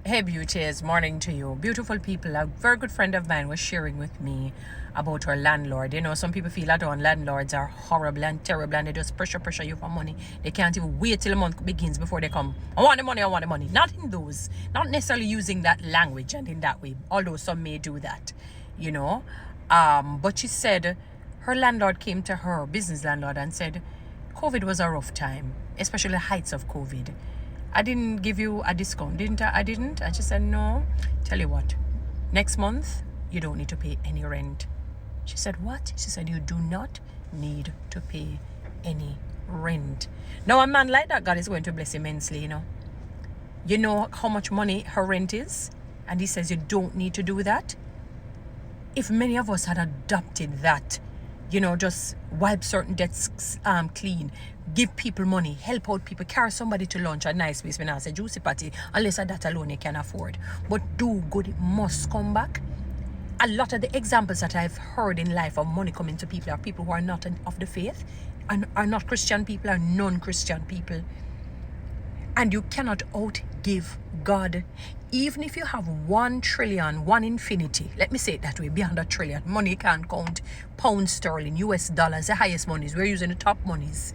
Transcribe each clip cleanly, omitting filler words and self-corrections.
Hey beauties, morning to you. Beautiful people. A very good friend of mine was sharing with me about her landlord. You know, some people feel that landlords are horrible and terrible and they just pressure you for money. They can't even wait till the month begins before they come. I want the money, I want the money. Not in those, not necessarily using that language and in that way, although some may do that, you know. But she said her landlord came to her, business landlord, and said, COVID was a rough time, especially the heights of COVID. I didn't give you a discount, didn't I? I didn't. I just said, no. Tell you what, next month, you don't need to pay any rent. She said, what? She said, you do not need to pay any rent. Now, a man like that, God is going to bless immensely, you know. You know how much money her rent is? And he says, you don't need to do that. If many of us had adopted that, you know, just wipe certain debts clean, give people money, help out people, carry somebody to lunch at nice place when I say juicy party, unless that alone you can afford. But do good, it must come back. A lot of the examples that I've heard in life of money coming to people are people who are not of the faith, and are not Christian people, are non-Christian people. And you cannot outgive God. Even if you have 1 trillion, 1 infinity, let me say it that way, beyond a trillion, money can't count, pounds sterling, US dollars, the highest monies, we're using the top monies.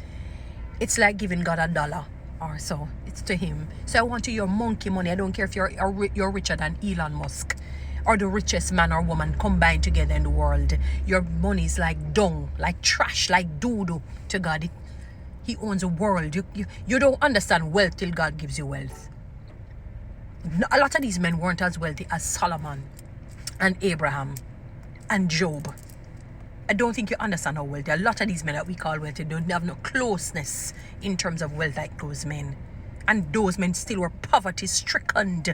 It's like giving God $1 or so. It's to him. So I want your monkey money. I don't care if you're richer than Elon Musk or the richest man or woman combined together in the world. Your money is like dung, like trash, like doo-doo to God. He owns the world. You don't understand wealth till God gives you wealth. A lot of these men weren't as wealthy as Solomon and Abraham and Job. I don't think you understand how wealthy. A lot of these men that we call wealthy don't have no closeness in terms of wealth like those men. And those men still were poverty-stricken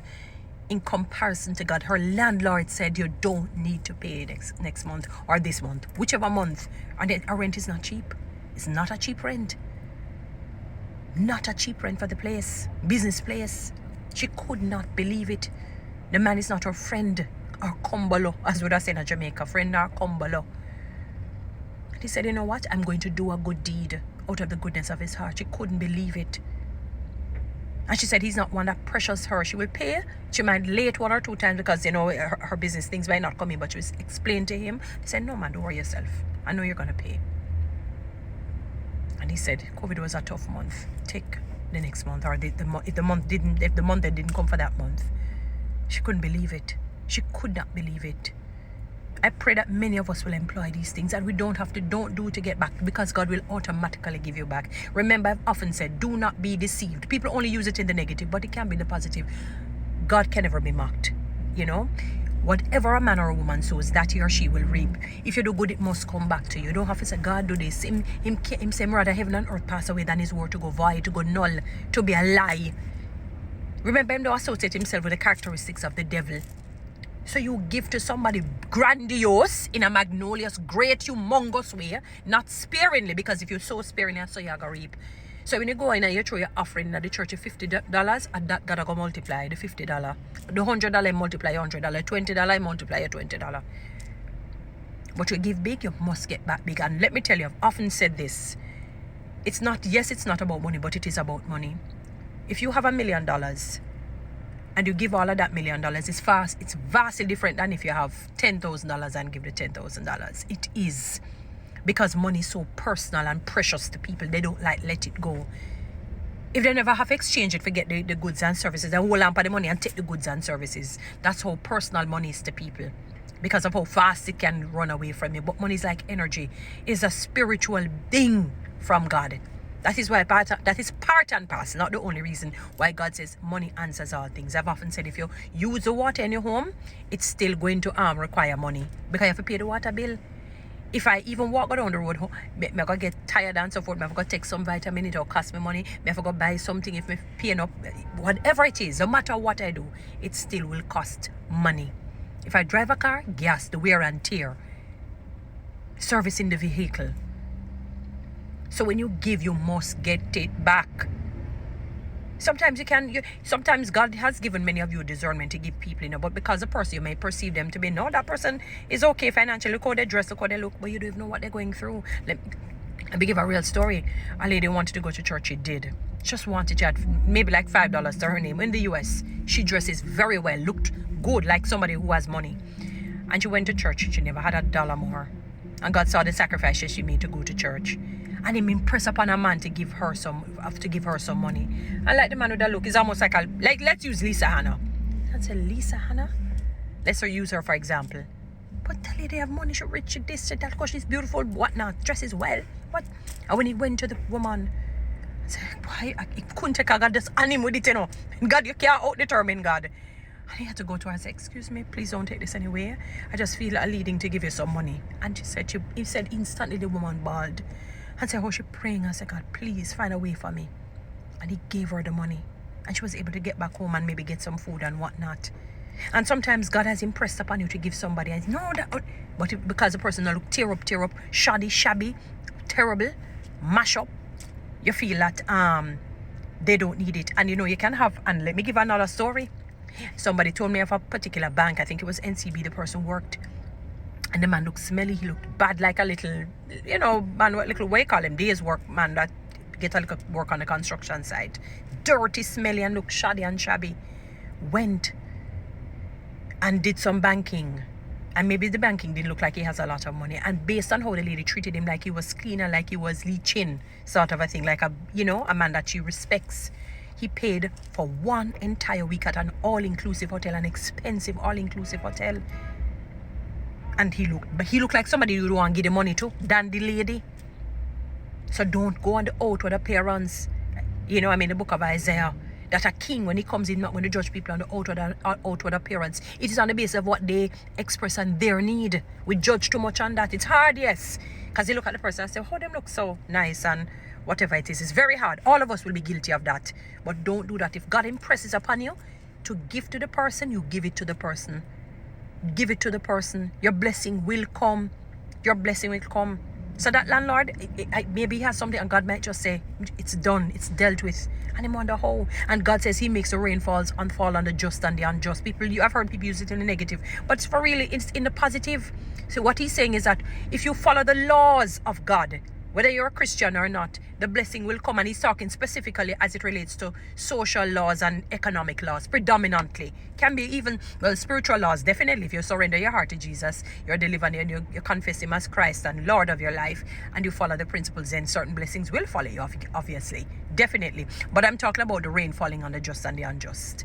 in comparison to God. Her landlord said you don't need to pay next month or this month, whichever month. And then our rent is not cheap. It's not a cheap rent. Not a cheap rent for the place, business place. She could not believe it. The man is not her friend or cumbalo, as would I say in Jamaica, friend or cumbalo. He said, you know what? I'm going to do a good deed out of the goodness of his heart. She couldn't believe it. And she said he's not one that pressures her. She will pay. She might late 1 or 2 times because, you know, her business things might not come in, but she was explained to him. He said, no man, don't worry yourself. I know you're going to pay. And he said, COVID was a tough month. Take the next month, or if the month didn't come for that month. She couldn't believe it. She could not believe it. I pray that many of us will employ these things and we don't do to get back, because God will automatically give you back. Remember, I've often said, do not be deceived. People only use it in the negative, but it can be the positive. God can never be mocked, you know. Whatever a man or a woman sows, that he or she will reap. If you do good, it must come back to you. You don't have to say, God do this. Him say, rather heaven and earth pass away than his word to go void, to go null, to be a lie. Remember, him don't associate himself with the characteristics of the devil. So you give to somebody grandiose, in a magnolious, great, humongous way, not sparingly, because if you sow sparingly, so you're going to reap. So when you go in and you throw your offering at the church of $50, and that gotta go multiply the $50. The $100 multiply your $100, $20 multiply your $20. But you give big, you must get back big. And let me tell you, I've often said this. It's not about money, but it is about money. If you have $1 million and you give all of that $1 million, it's vastly different than if you have $10,000 and give the $10,000. It is. Because money is so personal and precious to people, they don't let it go. If they never have exchange it, forget the goods and services, they hold on for the money and take the goods and services. That's how personal money is to people, because of how fast it can run away from you. But money is like energy. It's a spiritual thing from God. That is part and parcel, not the only reason why God says money answers all things. I've often said if you use the water in your home, it's still going to require money, because you have to pay the water bill. If I even walk down the road, I go get tired and so forth, I go take some vitamin, it will cost me money, I go buy something, if I pay up, whatever it is, no matter what I do, it still will cost money. If I drive a car, gas, the wear and tear, servicing the vehicle. So when you give, you must get it back. Sometimes God has given many of you discernment to give people, but because the person, you may perceive them to be, no, that person is okay financially, look how they dress, look how they look, but you don't even know what they're going through. Let me give a real story. A lady wanted to go to church. She did. Just wanted, she had maybe like $5 to her name. In the US, she dresses very well, looked good, like somebody who has money. And she went to church. She never had a dollar more. And God saw the sacrifices she made to go to church. And Him impressed upon a man to give her some money. And like the man with the look, it's almost like let's use Lisa Hannah. I said, Lisa Hannah? Let's use her for example. But the lady have money, she rich, she this, she that, because she's beautiful, whatnot, dresses well. What? And when he went to the woman, I said, why? I couldn't take a God, just on him with it, you know. God, you can't out-determine God. And he had to go to her and say, excuse me, please don't take this anywhere. I just feel a leading to give you some money. And he said instantly the woman bawled. And said, oh, she praying. I said, God, please find a way for me. And he gave her the money. And she was able to get back home and maybe get some food and whatnot. And sometimes God has impressed upon you to give somebody. And no, because the person will look tear up, shabby, terrible, mash up, you feel that they don't need it. And you can have, and let me give another story. Somebody told me of a particular bank, I think it was NCB, the person worked, and the man looked smelly, he looked bad, like a little, man, what little way call him, days work man that get a little work on the construction site. Dirty, smelly, and looked shoddy and shabby. Went and did some banking. And maybe the banking didn't look like he has a lot of money. And based on how the lady treated him, like he was cleaner, like he was Lee Chin, sort of a thing, like a man that she respects. He paid for one entire week at an all-inclusive hotel, an expensive all-inclusive hotel. And he looked like somebody you don't want to give the money to, than the lady. So don't go on the outward appearance. The book of Isaiah, that a king, when he comes in, not going to judge people on the outward appearance. It is on the basis of what they express and their need. We judge too much on that. It's hard, yes. Because you look at the person and say, oh, them look so nice and whatever it is. It's very hard. All of us will be guilty of that. But don't do that. If God impresses upon you to give to the person, you give it to the person. Give it to the person. Your blessing will come. Your blessing will come. So that landlord, maybe he has something and God might just say, it's done, it's dealt with. And he wonder how. And God says He makes the rain fall on the just and the unjust. I've heard people use it in the negative, but it's for really, it's in the positive. So what He's saying is that if you follow the laws of God, whether you're a Christian or not, the blessing will come. And He's talking specifically as it relates to social laws and economic laws, predominantly. Can be even, spiritual laws, definitely. If you surrender your heart to Jesus, you're delivered and you confess Him as Christ and Lord of your life, and you follow the principles, then certain blessings will follow you, obviously. Definitely. But I'm talking about the rain falling on the just and the unjust.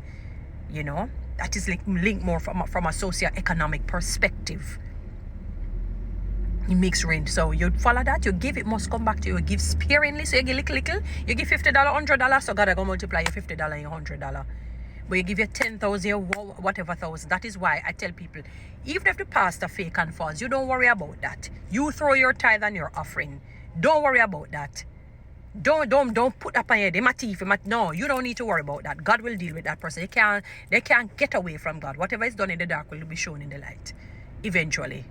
That is linked more from a socio-economic perspective. He makes rain. So you follow that, you give, it must come back to you. You give sparingly, so you give little. You give $50, $100, so God is going to multiply your $50 and your $100. But you give your 10,000, whatever thousand. That is why I tell people, even if the pastor fake and false, you don't worry about that. You throw your tithe and your offering. Don't worry about that. Don't put up on your thief. No, you don't need to worry about that. God will deal with that person. They can't get away from God. Whatever is done in the dark will be shown in the light eventually.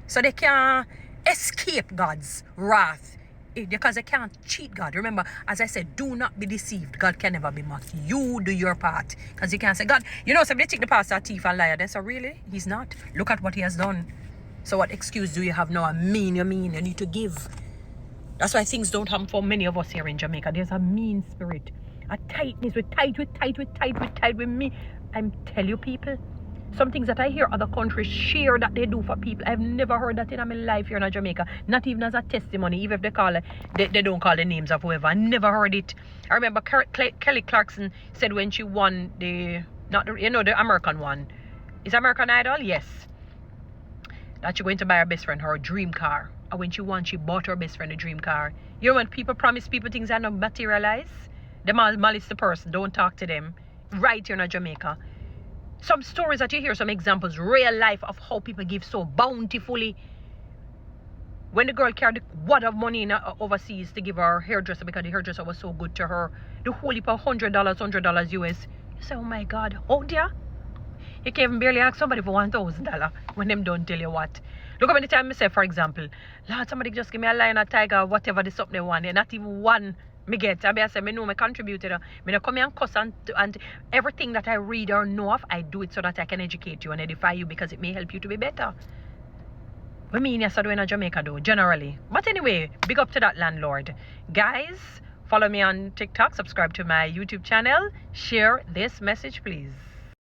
So they can't escape God's wrath because they can't cheat God. Remember, as I said, do not be deceived. God can never be mocked. You do your part. Because you can't say, God, so they take the pastor a thief and liar. They say, really? He's not. Look at what he has done. So what excuse do you have now? You need to give. That's why things don't happen for many of us here in Jamaica. There's a mean spirit. A tightness. We're tight with me. I'm telling you, people. Some things that I hear other countries share that they do for people. I've never heard that in my life here in Jamaica. Not even as a testimony. Even if they call it, they don't call the names of whoever. I never heard it. I remember Kelly Clarkson said when she won the American one. Is American Idol? Yes. That she's going to buy her best friend her dream car. And when she won, she bought her best friend a dream car. When people promise people things that don't materialize, they malice the person. Don't talk to them. Right here in Jamaica. Some stories that you hear, some examples, real life of how people give so bountifully. When the girl carried a wad of money overseas to give her hairdresser because the hairdresser was so good to her, the whole heap of $100 US. You say, oh my God, oh dear. You can't even barely ask somebody for $1,000 when them don't tell you what. Look how many times I say, for example, Lord, somebody just give me a lion, a tiger, whatever the something they want. And not even one me get. I say, I know I contributed. I come here and cuss and everything that I read or know of, I do it so that I can educate you and edify you because it may help you to be better. We mean yes, I do in Jamaica though, generally. But anyway, big up to that landlord. Guys, follow me on TikTok, subscribe to my YouTube channel, share this message, please.